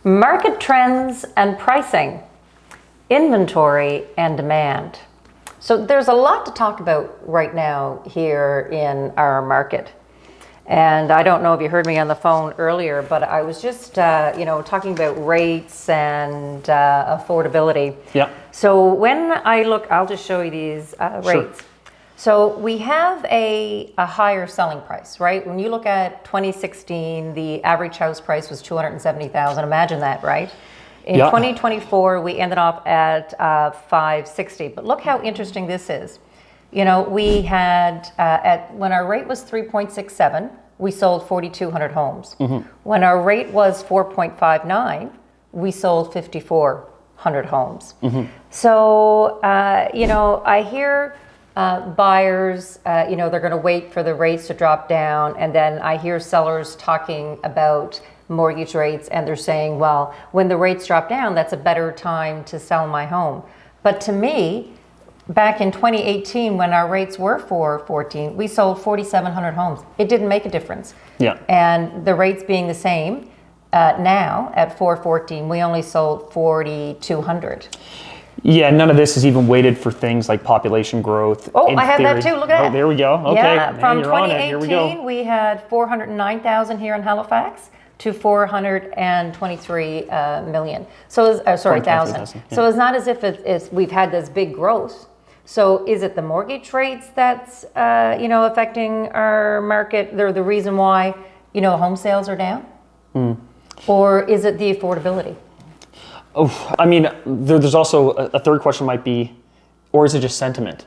Market trends and pricing, inventory and demand. So there's a lot to talk about right now here in our market. And I don't know if you heard me on the phone earlier, but I was just, talking about rates and affordability. Yeah. So when I look, I'll just show you these rates. Sure. So we have a higher selling price, right? When you look at 2016, the average house price was $270,000. Imagine that, right? In 2024, we ended up at $560,000. But look how interesting this is. You know, we had when our rate was 3.67, we sold 4,200 homes. Mm-hmm. When our rate was 4.59, we sold 5,400 homes. Mm-hmm. So I hear buyers, they're going to wait for the rates to drop down, and then I hear sellers talking about mortgage rates, and they're saying, well, when the rates drop down, that's a better time to sell my home. But to me, back in 2018, when our rates were 4.14, we sold 4,700 homes. It didn't make a difference. Yeah. And the rates being the same now at 4.14, we only sold 4,200. Yeah, none of this is even weighted for things like population growth. Oh, I have that too. Look at that. Oh, there we go. Okay. Yeah, from you're on it. Here 2018, we we had 409,000 here in Halifax to 423 million. So, thousand. Yeah. So it's not as if we've had this big growth. So is it the mortgage rates that's affecting our market? They're the reason why home sales are down, or is it the affordability? Oh, I mean, there's also a third question might be, or is it just sentiment?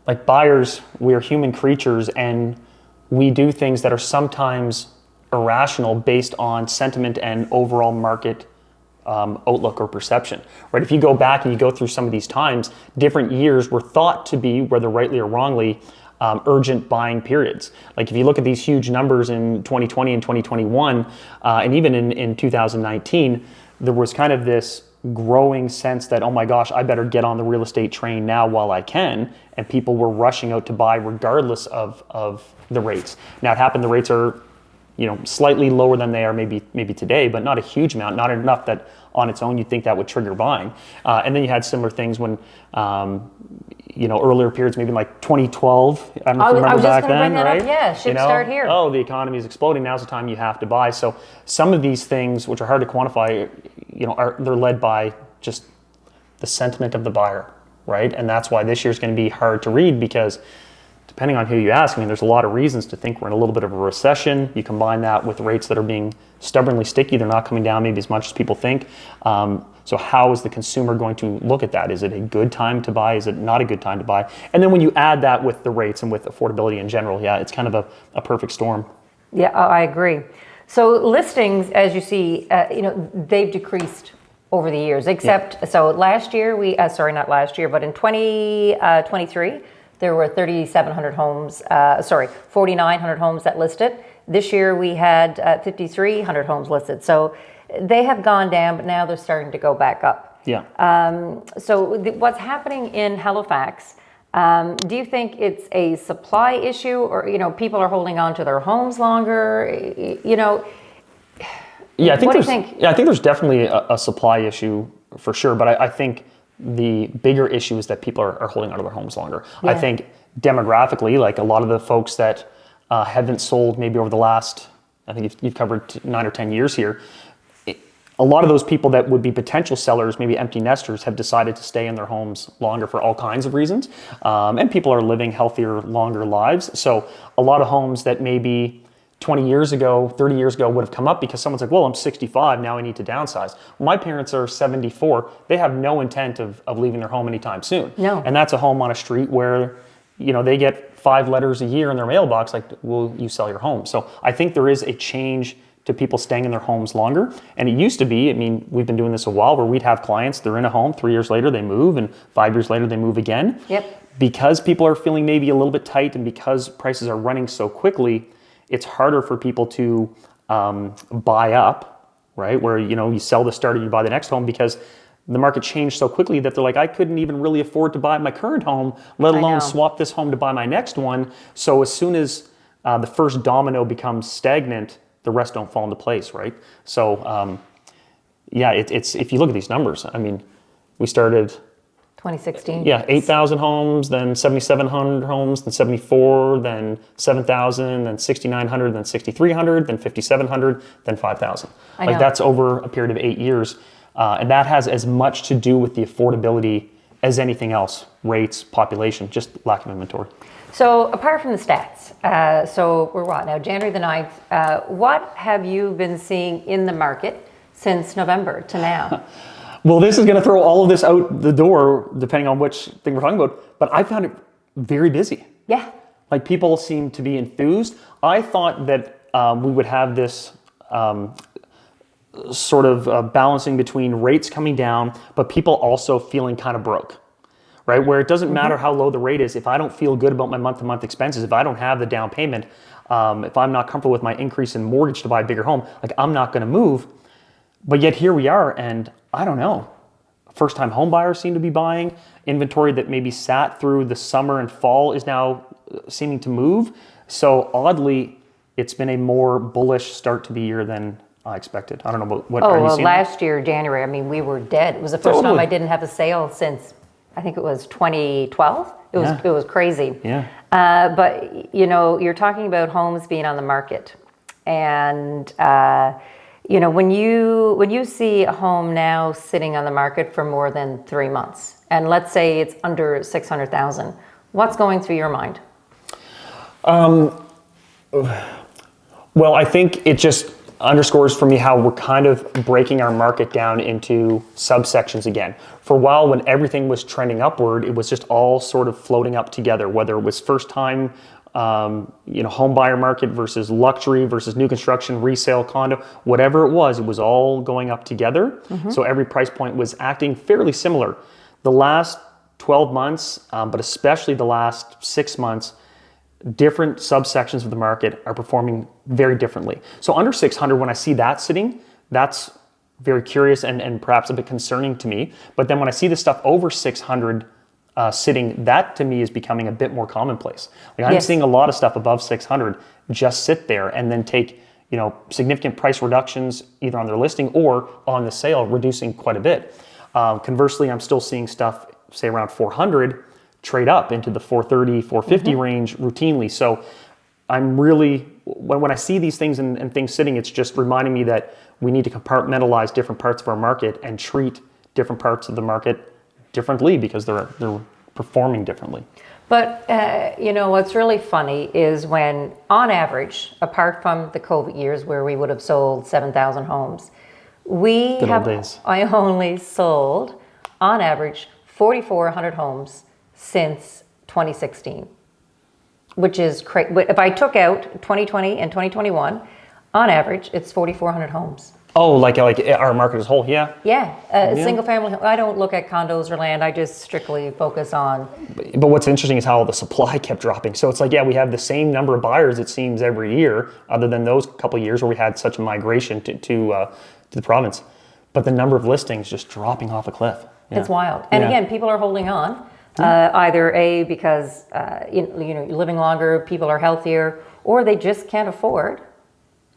Like buyers, we're human creatures, and we do things that are sometimes irrational based on sentiment and overall market outlook or perception, right? If you go back and you go through some of these times, different years were thought to be, whether rightly or wrongly, urgent buying periods. Like if you look at these huge numbers in 2020 and 2021, and even in 2019, there was kind of this growing sense that, oh my gosh, I better get on the real estate train now while I can. And people were rushing out to buy regardless of the rates. Now it happened, the rates are slightly lower than they are maybe today, but not a huge amount, not enough that on its own you'd think that would trigger buying. And then you had similar things when, earlier periods, maybe like 2012, I don't know if you remember back then, right? Yeah, should start here. Oh, the economy is exploding, now's the time you have to buy. So some of these things, which are hard to quantify, they're led by just the sentiment of the buyer, right? And that's why this year's going to be hard to read, because depending on who you ask, there's a lot of reasons to think we're in a little bit of a recession. You combine that with rates that are being stubbornly sticky. They're not coming down maybe as much as people think. So how is the consumer going to look at that? Is it a good time to buy? Is it not a good time to buy? And then when you add that with the rates and with affordability in general, it's kind of a perfect storm. Yeah, I agree. So listings, as you see, they've decreased over the years, except, so last year, not last year, but in 2023, there were 3,700 homes, 4,900 homes that listed. This year we had 5,300 homes listed. So they have gone down, but now they're starting to go back up. Yeah. What's happening in Halifax, do you think it's a supply issue, or, people are holding on to their homes longer? Yeah, I think what do you think? Yeah, I think there's definitely a supply issue for sure, but I think the bigger issue is that people are holding onto their homes longer. Yeah. I think demographically, like a lot of the folks that haven't sold maybe over the last, I think you've covered 9 or 10 years here, a lot of those people that would be potential sellers, maybe empty nesters, have decided to stay in their homes longer for all kinds of reasons. And people are living healthier, longer lives. So a lot of homes that maybe 20 years ago, 30 years ago would have come up because someone's like, well, I'm 65, now I need to downsize. My parents are 74. They have no intent of leaving their home anytime soon. No. And that's a home on a street where, they get 5 letters a year in their mailbox, like, will you sell your home? So I think there is a change to people staying in their homes longer. And it used to be, we've been doing this a while, where we'd have clients, they're in a home, 3 years later they move, and 5 years later they move again. Yep. Because people are feeling maybe a little bit tight, and because prices are running so quickly, it's harder for people to buy up, right? Where, you sell the starter, you buy the next home, because the market changed so quickly that they're like, I couldn't even really afford to buy my current home, let alone swap this home to buy my next one. So as soon as the first domino becomes stagnant, the rest don't fall into place, right? So yeah, it's if you look at these numbers, I mean, we started 2016. 8,000 homes, then 7,700 homes, then 74, then 7,000, then 6,900, then 6,300, then 5,700, then 5,000. I know. Like that's over a period of 8 years, and that has as much to do with the affordability as anything else: rates, population, just lack of inventory. So apart from the stats, so we're what now, January the 9th. What have you been seeing in the market since November to now? Well, this is going to throw all of this out the door, depending on which thing we're talking about. But I found it very busy. Yeah. Like people seem to be enthused. I thought that we would have this sort of balancing between rates coming down, but people also feeling kind of broke, right? Where it doesn't matter how low the rate is. If I don't feel good about my month-to-month expenses, if I don't have the down payment, if I'm not comfortable with my increase in mortgage to buy a bigger home, like I'm not going to move. But yet here we are, and I don't know. First-time home buyers seem to be buying. Inventory that maybe sat through the summer and fall is now seeming to move. So oddly, it's been a more bullish start to the year than I expected. I don't know what are you seeing? Last year, January, I mean, we were dead. It was the first time I didn't have a sale since, I think it was 2012. It was crazy. Yeah. But, you're talking about homes being on the market. And, when you see a home now sitting on the market for more than 3 months, and let's say it's under 600,000, what's going through your mind? Well, I think it just underscores for me how we're kind of breaking our market down into subsections again. For a while, when everything was trending upward, it was just all sort of floating up together, whether it was first time home buyer market versus luxury versus new construction, resale, condo, whatever it was all going up together. Mm-hmm. So every price point was acting fairly similar. The last 12 months, but especially the last 6 months, different subsections of the market are performing very differently. So under 600, when I see that sitting, that's very curious and perhaps a bit concerning to me. But then when I see the stuff over 600 sitting, that to me is becoming a bit more commonplace. Like I'm seeing a lot of stuff above 600 just sit there and then take significant price reductions either on their listing or on the sale, reducing quite a bit. Conversely, I'm still seeing stuff, say around 400, trade up into the 430, 450 range routinely. So I'm really, when I see these things and things sitting, it's just reminding me that we need to compartmentalize different parts of our market and treat different parts of the market differently because they're performing differently. But, what's really funny is when, on average, apart from the COVID years where we would have sold 7,000 homes, I only sold, on average, 4,400 homes since 2016, which is crazy. If I took out 2020 and 2021, on average, it's 4,400 homes. Oh, like our market as a whole, yeah? Yeah, single family. I don't look at condos or land. I just strictly focus on. But what's interesting is how the supply kept dropping. So it's like, we have the same number of buyers, it seems, every year, other than those couple of years where we had such a migration to the province. But the number of listings just dropping off a cliff. Yeah. It's wild. And again, people are holding on, either because you're living longer, people are healthier, or they just can't afford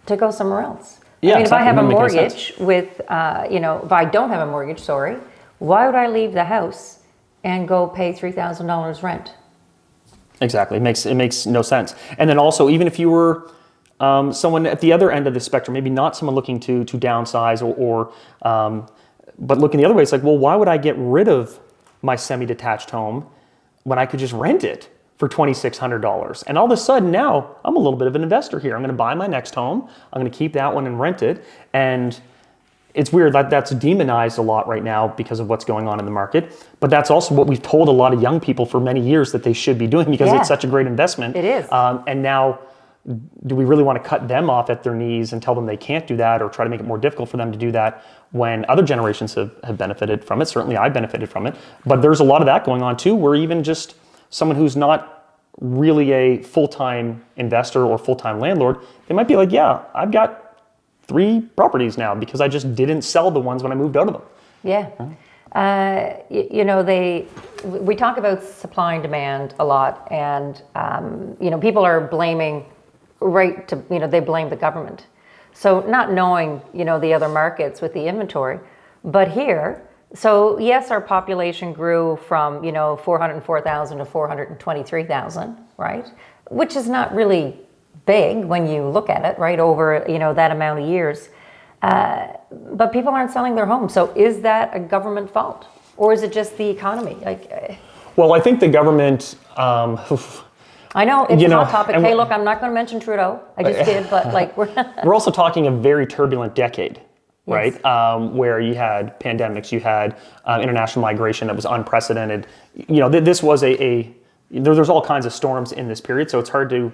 to go somewhere else. Yeah, I mean, exactly. If I have a mortgage if I don't have a mortgage, why would I leave the house and go pay $3,000 rent? Exactly. It makes no sense. And then also, even if you were someone at the other end of the spectrum, maybe not someone looking to downsize but looking the other way, it's like, well, why would I get rid of my semi-detached home when I could just rent it for $2,600? And all of a sudden now I'm a little bit of an investor here. I'm going to buy my next home. I'm going to keep that one and rent it. And it's weird that that's demonized a lot right now because of what's going on in the market. But that's also what we've told a lot of young people for many years that they should be doing because it's such a great investment. It is. And now, do we really want to cut them off at their knees and tell them they can't do that or try to make it more difficult for them to do that when other generations have benefited from it? Certainly I benefited from it. But there's a lot of that going on too, where even just someone who's not really a full-time investor or full-time landlord, they might be like, I've got 3 properties now because I just didn't sell the ones when I moved out of them. Yeah. We talk about supply and demand a lot, and people are blaming they blame the government. So not knowing, the other markets with the inventory, but here, so yes, our population grew from, 404,000 to 423,000, right? Which is not really big when you look at it, right, over, that amount of years. But people aren't selling their homes. So is that a government fault? Or is it just the economy? Well, I think the government... I know, it's a hot topic. Hey, look, I'm not going to mention Trudeau. I just did, but we're also talking a very turbulent decade, right? Yes. Where you had pandemics, you had international migration that was unprecedented. This was there's all kinds of storms in this period, so it's hard to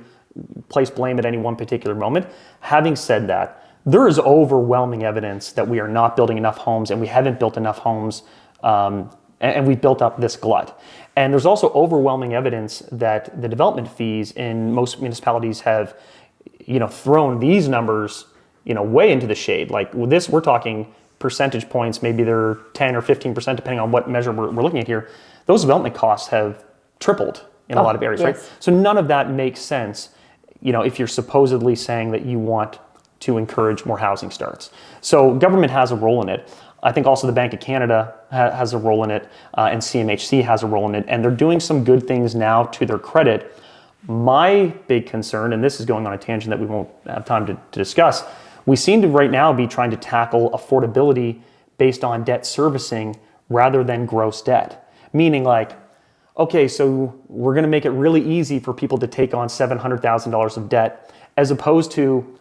place blame at any one particular moment. Having said that, there is overwhelming evidence that we are not building enough homes, and we haven't built enough homes, and we've built up this glut. And there's also overwhelming evidence that the development fees in most municipalities have, thrown these numbers, way into the shade. Like with this, we're talking percentage points, maybe they're 10 or 15%, depending on what measure we're looking at here. Those development costs have tripled in a lot of areas, yes. right? So none of that makes sense, if you're supposedly saying that you want to encourage more housing starts. So government has a role in it. I think also the Bank of Canada has a role in it, and CMHC has a role in it, and they're doing some good things now to their credit. My big concern, and this is going on a tangent that we won't have time to discuss, we seem to right now be trying to tackle affordability based on debt servicing rather than gross debt. Meaning okay, so we're going to make it really easy for people to take on $700,000 of debt, as opposed to,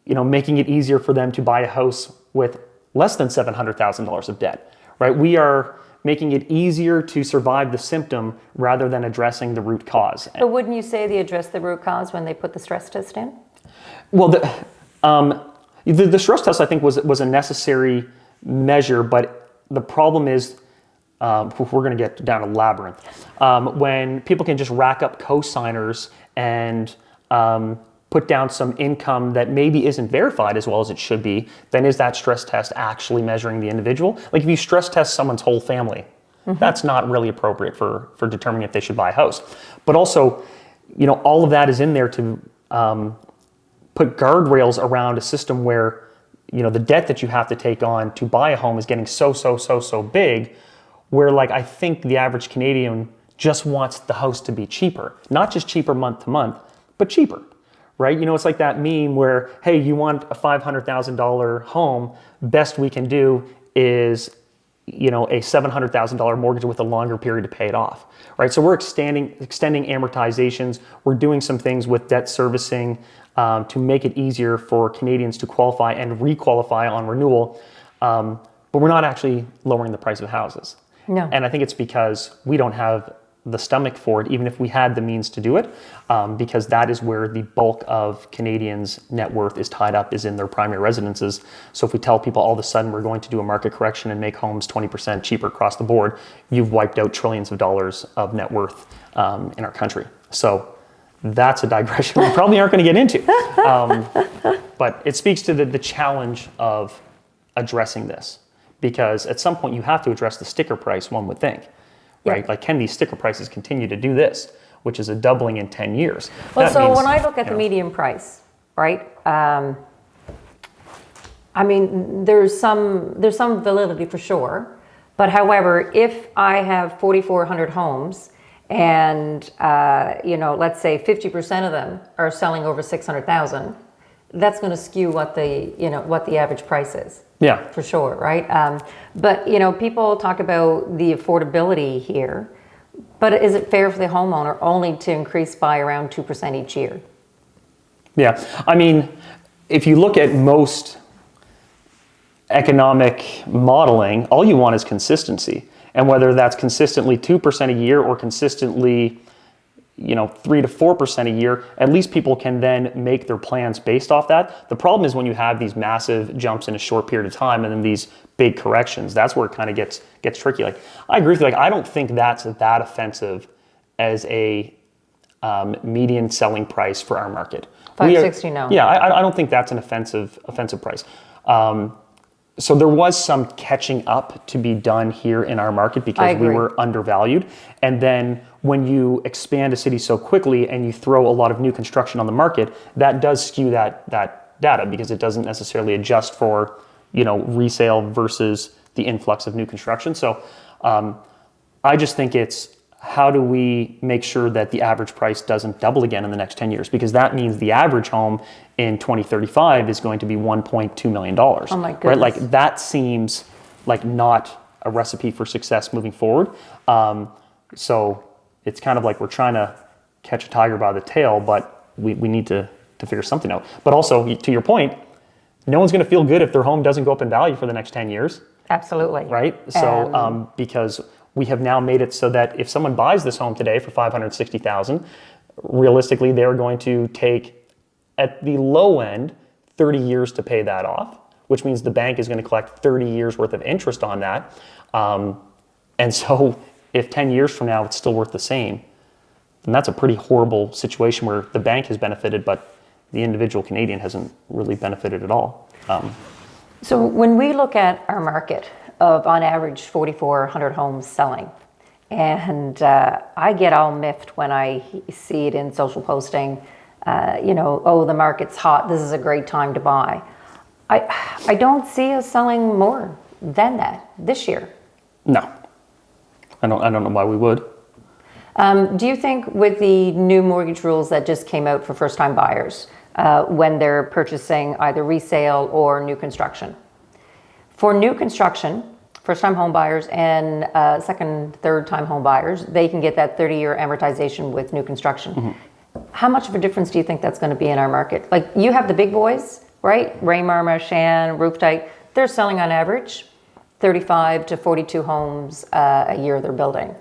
making it easier for them to buy a house with less than $700,000 of debt, right? We are making it easier to survive the symptom rather than addressing the root cause. But wouldn't you say they addressed the root cause when they put the stress test in? Well, the stress test, I think, was a necessary measure, but the problem is, we're going to get down a labyrinth. When people can just rack up co-signers and put down some income that maybe isn't verified as well as it should be, then is that stress test actually measuring the individual? Like if you stress test someone's whole family, that's not really appropriate for determining if they should buy a house. But also, all of that is in there to put guardrails around a system where, the debt that you have to take on to buy a home is getting so big, where I think the average Canadian just wants the house to be cheaper. Not just cheaper month to month, but cheaper. Right? It's like that meme where, hey, you want a $500,000 home, best we can do is, a $700,000 mortgage with a longer period to pay it off, right? So we're extending amortizations. We're doing some things with debt servicing to make it easier for Canadians to qualify and re-qualify on renewal, but we're not actually lowering the price of houses. No. And I think it's because we don't have the stomach for it, even if we had the means to do it, because that is where the bulk of Canadians' net worth is tied up, is in their primary residences. So if we tell people all of a sudden we're going to do a market correction and make homes 20% cheaper across the board, you've wiped out trillions of dollars of net worth in our country. So that's a digression we probably aren't going to get into. But it speaks to the challenge of addressing this, because at some point you have to address the sticker price, one would think. Right? Yeah. Can these sticker prices continue to do this, which is a doubling in 10 years? Well, That so means, when I look at the median price, right? There's some validity for sure, but however, if I have 4,400 homes and let's say 50% of them are selling over 600,000, that's going to skew what the average price is. Yeah, For sure, right? But people talk about the affordability here, but is it fair for the homeowner only to increase by around 2% each year? yeah. If you look at most economic modeling, all you want is consistency, and whether that's consistently 2% a year or consistently 3 to 4% a year, at least people can then make their plans based off that. The problem is when you have these massive jumps in a short period of time and then these big corrections, that's where it kind of gets tricky. I agree with you. I don't think that's that offensive as a median selling price for our market. $560 now. Yeah, I don't think that's an offensive price. So there was some catching up to be done here in our market because we were undervalued. And then when you expand a city so quickly and you throw a lot of new construction on the market, that does skew that data because it doesn't necessarily adjust for, resale versus the influx of new construction. So I just think it's how do we make sure that the average price doesn't double again in the next 10 years? Because that means the average home in 2035 is going to be $1.2 million. Oh my goodness. Right? Like that seems like not a recipe for success moving forward. So it's kind of like we're trying to catch a tiger by the tail, but we need to figure something out. But also, to your point, no one's going to feel good if their home doesn't go up in value for the next 10 years. Absolutely. Right? So because we have now made it so that if someone buys this home today for $560,000, realistically, they're going to take, at the low end, 30 years to pay that off, which means the bank is going to collect 30 years worth of interest on that. And so if 10 years from now it's still worth the same, then that's a pretty horrible situation where the bank has benefited, but the individual Canadian hasn't really benefited at all. So when we look at our market of, on average, 4,400 homes selling, and I get all miffed when I see it in social posting, oh, the market's hot, this is a great time to buy. I don't see us selling more than that this year. No, I don't know why we would. Do you think with the new mortgage rules that just came out for first-time buyers, when they're purchasing either resale or new construction, for new construction, first-time home buyers and second, third-time home buyers, they can get that 30-year amortization with new construction. Mm-hmm. How much of a difference do you think that's going to be in our market? Like you have the big boys, right? Raymarma, Shan, Roof Type, they're selling on average 35 to 42 homes a year they're building.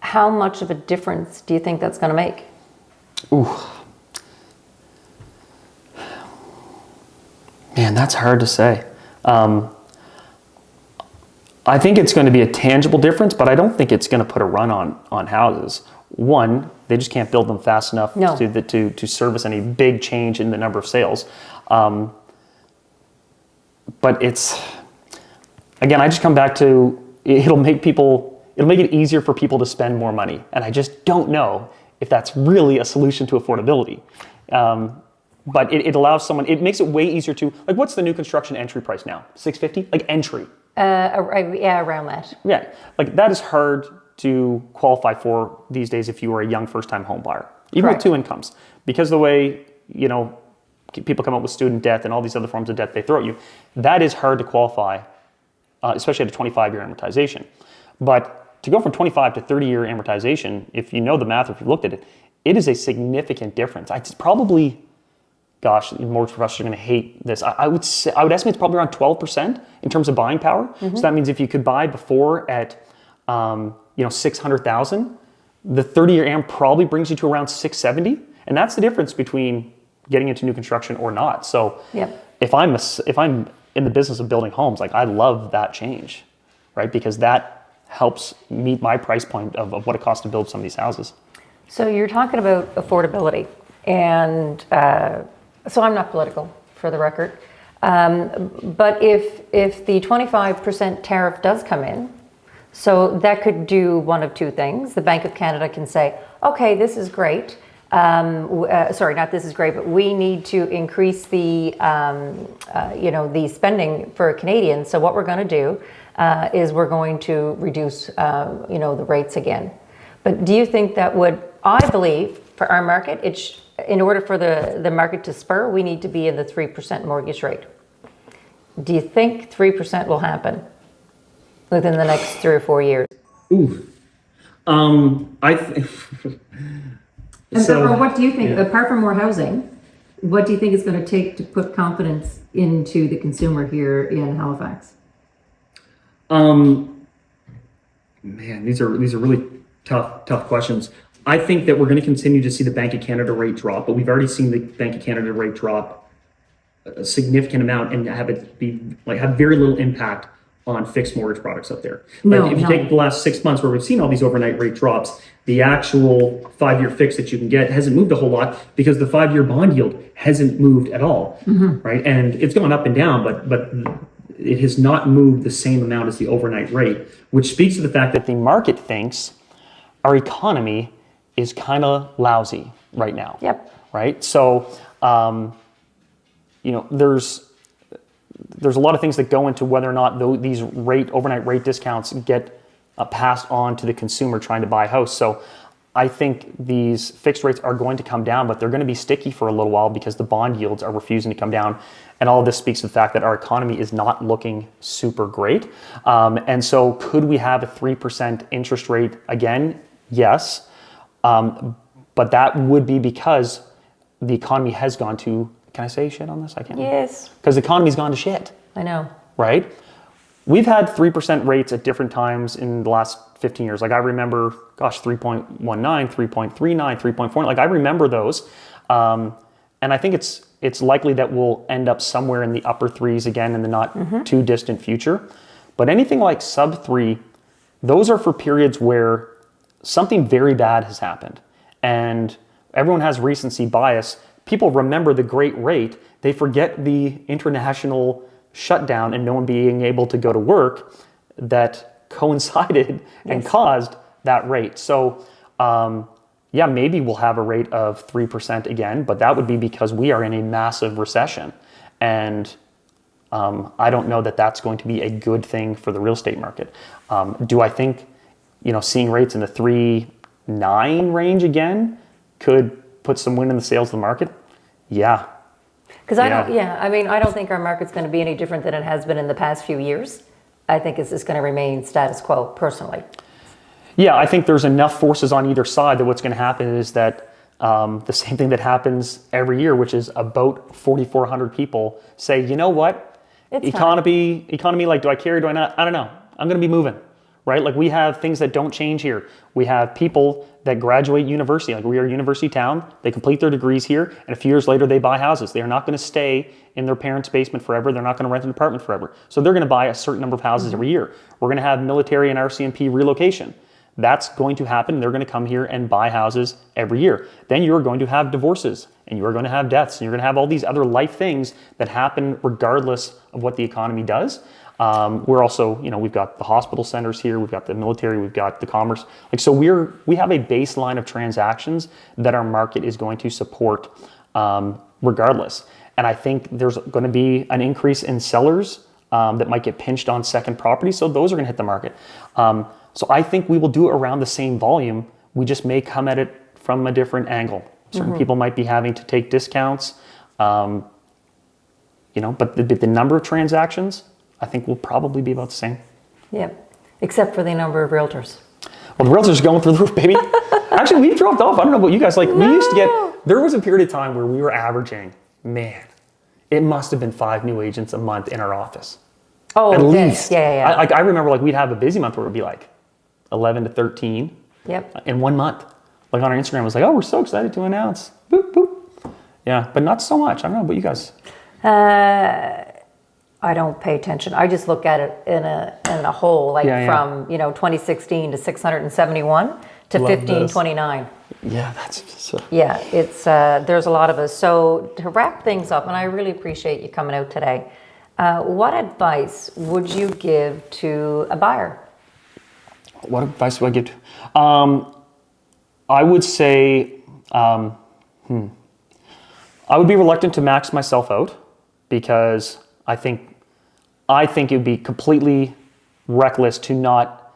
How much of a difference do you think that's going to make? Ooh. Man, that's hard to say. I think it's going to be a tangible difference, but I don't think it's going to put a run on houses. One, they just can't build them fast enough to service any big change in the number of sales. But it's, again, I just come back to, it'll make it easier for people to spend more money. And I just don't know if that's really a solution to affordability. But it allows someone, it makes it way easier to, like what's the new construction entry price now? $650? Like entry. Yeah, around that. Yeah, like that is hard to qualify for these days if you are a young first-time home buyer, even Correct. with two incomes. Because the way, people come up with student debt and all these other forms of debt they throw at you, that is hard to qualify, especially at a 25-year amortization. But to go from 25 to 30-year amortization, if you know the math or if you looked at it, it is a significant difference. It's probably, gosh, mortgage professors are going to hate this. I would estimate it's probably around 12% in terms of buying power. Mm-hmm. So that means if you could buy before at, $600,000, the 30-year AM probably brings you to around $670, and that's the difference between getting into new construction or not. So if I'm in the business of building homes, like I love that change, right? Because that helps meet my price point of what it costs to build some of these houses. So you're talking about affordability, and so I'm not political, for the record. But if the 25% tariff does come in, so that could do one of two things. The Bank of Canada can say, okay, this is great. Sorry, not this is great, but we need to increase the, the spending for Canadians. So what we're going to do is we're going to reduce, the rates again. But do you think that would, I believe, for our market, in order for the market to spur, we need to be in the 3% mortgage rate. Do you think 3% will happen within the next 3 or 4 years? Ooh. I think... So what do you think, apart from more housing, what do you think it's going to take to put confidence into the consumer here in Halifax? Man, these are really tough questions. I think that we're going to continue to see the Bank of Canada rate drop, but we've already seen the Bank of Canada rate drop a significant amount and have very little impact on fixed mortgage products up there. If you take the last 6 months where we've seen all these overnight rate drops, the actual 5-year fix that you can get hasn't moved a whole lot because the 5-year bond yield hasn't moved at all, right? And it's gone up and down, but it has not moved the same amount as the overnight rate, which speaks to the fact that the market thinks our economy is kind of lousy right now. Yep. Right? So there's a lot of things that go into whether or not these overnight rate discounts get passed on to the consumer trying to buy a house. So I think these fixed rates are going to come down, but they're going to be sticky for a little while because the bond yields are refusing to come down. And all of this speaks to the fact that our economy is not looking super great. And so could we have a 3% interest rate again? Yes. But that would be because the economy has gone to, can I say shit on this? I can't. Yes. Because the economy's gone to shit. I know. Right? We've had 3% rates at different times in the last 15 years. Like I remember, 3.19, 3.39, 3.4. Like I remember those. And I think it's likely that we'll end up somewhere in the upper threes again in the not too distant future. But anything like sub 3, those are for periods where something very bad has happened. And everyone has recency bias. People remember the great rate. They forget the international shutdown and no one being able to go to work that coincided and caused that rate. So maybe we'll have a rate of 3% again, but that would be because we are in a massive recession. And I don't know that that's going to be a good thing for the real estate market. Do I think, seeing rates in the 3.9 range again could put some wind in the sails of the market? Yeah. Because I don't think our market's going to be any different than it has been in the past few years. I think it's just going to remain status quo, personally. Yeah, I think there's enough forces on either side that what's going to happen is that the same thing that happens every year, which is about 4,400 people say, you know what, economy, like, do I care, do I not? I don't know. I'm going to be moving, right? Like we have things that don't change here. We have people that graduate university, like we are a university town, they complete their degrees here, and a few years later they buy houses. They are not going to stay in their parents' basement forever. They're not going to rent an apartment forever. So they're going to buy a certain number of houses every year. We're going to have military and RCMP relocation. That's going to happen. They're going to come here and buy houses every year. Then you're going to have divorces, and you're going to have deaths, and you're going to have all these other life things that happen regardless of what the economy does. We're also, we've got the hospital centers here, we've got the military, we've got the commerce. So we have a baseline of transactions that our market is going to support regardless. And I think there's going to be an increase in sellers that might get pinched on second property. So those are going to hit the market. So I think we will do it around the same volume. We just may come at it from a different angle. Certain people might be having to take discounts, but the number of transactions, I think will probably be about the same. Yeah, except for the number of realtors. Well, the realtors are going through the roof, baby. Actually, we've dropped off. I don't know about you guys. We used to get, there was a period of time where we were averaging, it must have been 5 new agents a month in our office. Oh, at least. Yeah. I remember we'd have a busy month where it would be 11 to 13 in 1 month. On our Instagram, it was we're so excited to announce. Boop, boop. Yeah, but not so much. I don't know about you guys. I don't pay attention. I just look at it in a whole, from 2016 to 671 to 1529. Yeah, that's so. Yeah, it's there's a lot of us. So to wrap things up, and I really appreciate you coming out today. What advice would you give to a buyer? What advice do I give to? I would say I would be reluctant to max myself out because I think it would be completely reckless to not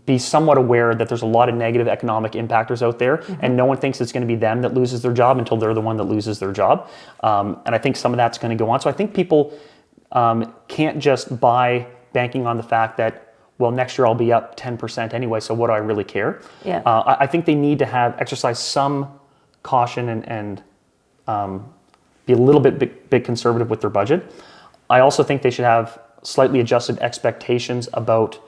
be somewhat aware that there's a lot of negative economic impactors out there, and no one thinks it's going to be them that loses their job until they're the one that loses their job. And I think some of that's going to go on. So I think people can't just buy banking on the fact that, well, next year I'll be up 10% anyway, so what do I really care? Yeah. I think they need to exercise some caution and be a little bit conservative with their budget. I also think they should have slightly adjusted expectations about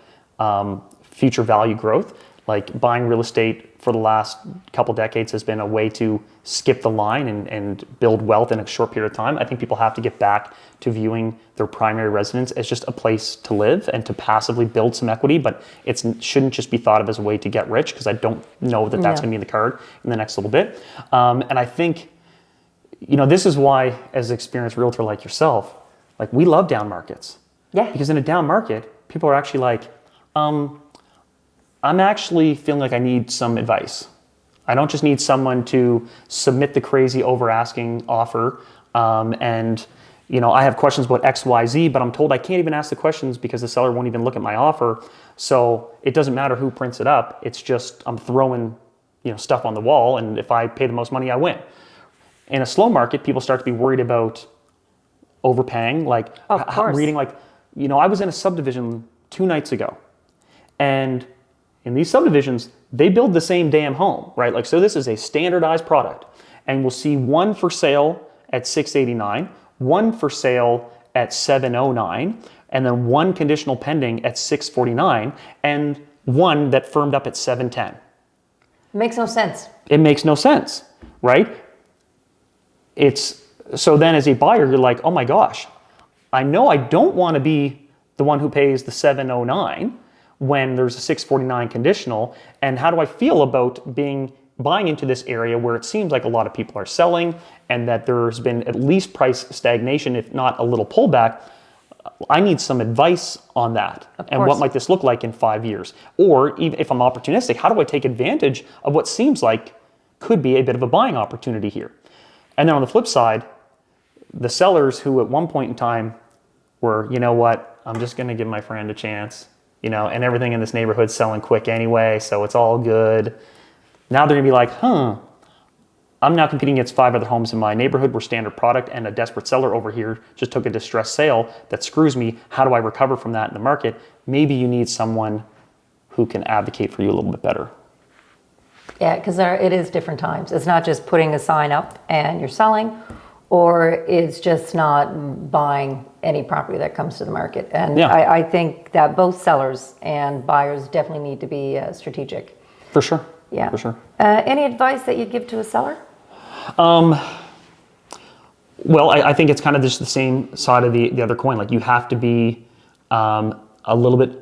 future value growth. Buying real estate for the last couple decades has been a way to skip the line and build wealth in a short period of time. I think people have to get back to viewing their primary residence as just a place to live and to passively build some equity, but it shouldn't just be thought of as a way to get rich, because I don't know that that's going to be in the card in the next little bit. And I think, this is why, as an experienced realtor like yourself, we love down markets. Yeah. Because in a down market, people are actually I'm actually feeling like I need some advice. I don't just need someone to submit the crazy over asking offer. and I have questions about X, Y, Z, but I'm told I can't even ask the questions because the seller won't even look at my offer. So it doesn't matter who prints it up. It's just I'm throwing stuff on the wall, and if I pay the most money, I win. In a slow market, people start to be worried about overpaying. Like reading, I was in a subdivision 2 nights ago, and in these subdivisions, they build the same damn home, right? Like, so this is a standardized product, and we'll see one for sale at $689, one for sale at $709, and then one conditional pending at $649, and one that firmed up at $710. Makes no sense. It makes no sense, right? So then as a buyer, you're like, oh my gosh, I know I don't want to be the one who pays the $709 when there's a $649 conditional, and how do I feel about buying into this area where it seems like a lot of people are selling and that there's been at least price stagnation, if not a little pullback? I need some advice on that. And what might this look like in 5 years? Or even if I'm opportunistic, how do I take advantage of what seems like could be a bit of a buying opportunity here? And then on the flip side, the sellers who at one point in time were, you know what, I'm just going to give my friend a chance, and everything in this neighborhood's selling quick anyway, so it's all good. Now they're going to be like, I'm now competing against 5 other homes in my neighborhood. We're standard product, and a desperate seller over here just took a distressed sale that screws me. How do I recover from that in the market? Maybe you need someone who can advocate for you a little bit better. Yeah, because it is different times. It's not just putting a sign up and you're selling, or it's just not buying any property that comes to the market. And I think that both sellers and buyers definitely need to be strategic. For sure. Yeah. For sure. Any advice that you'd give to a seller? Well, I think it's kind of just the same side of the other coin. Like, you have to be a little bit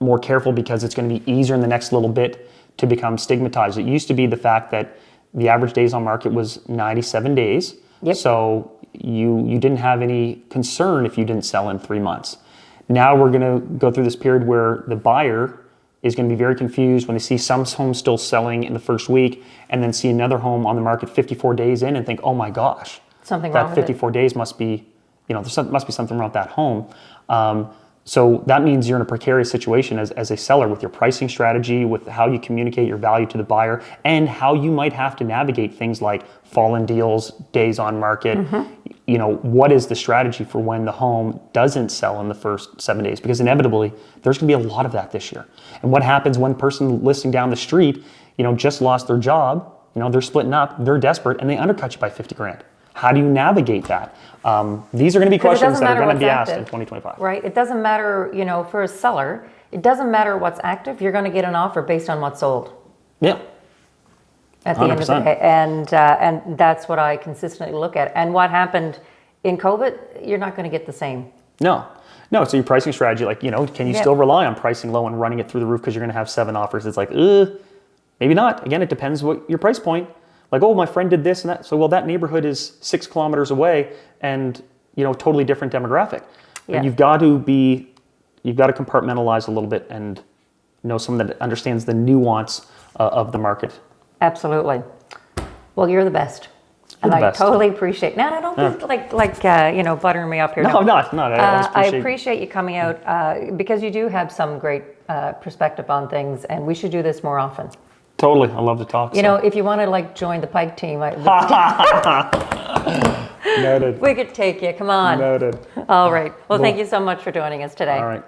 more careful because it's going to be easier in the next little bit to become stigmatized. It used to be the fact that the average days on market was 97 days. Yep. So you didn't have any concern if you didn't sell in 3 months. Now we're going to go through this period where the buyer is going to be very confused when they see some homes still selling in the first week and then see another home on the market 54 days in and think, oh my gosh, something wrong that with 54 days must be, there must be something wrong with that home. So that means you're in a precarious situation as a seller with your pricing strategy, with how you communicate your value to the buyer, and how you might have to navigate things like fallen deals, days on market. What is the strategy for when the home doesn't sell in the first 7 days? Because inevitably, there's going to be a lot of that this year. And what happens when the person listing down the street, just lost their job, they're splitting up, they're desperate, and they undercut you by 50 grand? How do you navigate that? These are going to be questions that are going to be asked in 2025. Right. It doesn't matter, for a seller, it doesn't matter what's active. You're going to get an offer based on what's sold. Yeah. At the 100%. End of the day. And that's what I consistently look at. And what happened in COVID, you're not going to get the same. No. So your pricing strategy, can you still rely on pricing low and running it through the roof because you're going to have 7 offers? It's like, maybe not. Again, it depends what your price point. Like, oh, my friend did this and that. So, well, that neighborhood is 6 kilometers away and, totally different demographic. Yeah. And you've got to compartmentalize a little bit and know someone that understands the nuance of the market. Absolutely. Well, you're the best. And I totally appreciate. No, I don't like buttering me up here. No, I'm not. I appreciate you coming out because you do have some great perspective on things, and we should do this more often. Totally. I love to talk. If you want to join the Pike team, Noted. We could take you. Come on. Noted. All right. Well, thank you so much for joining us today. All right.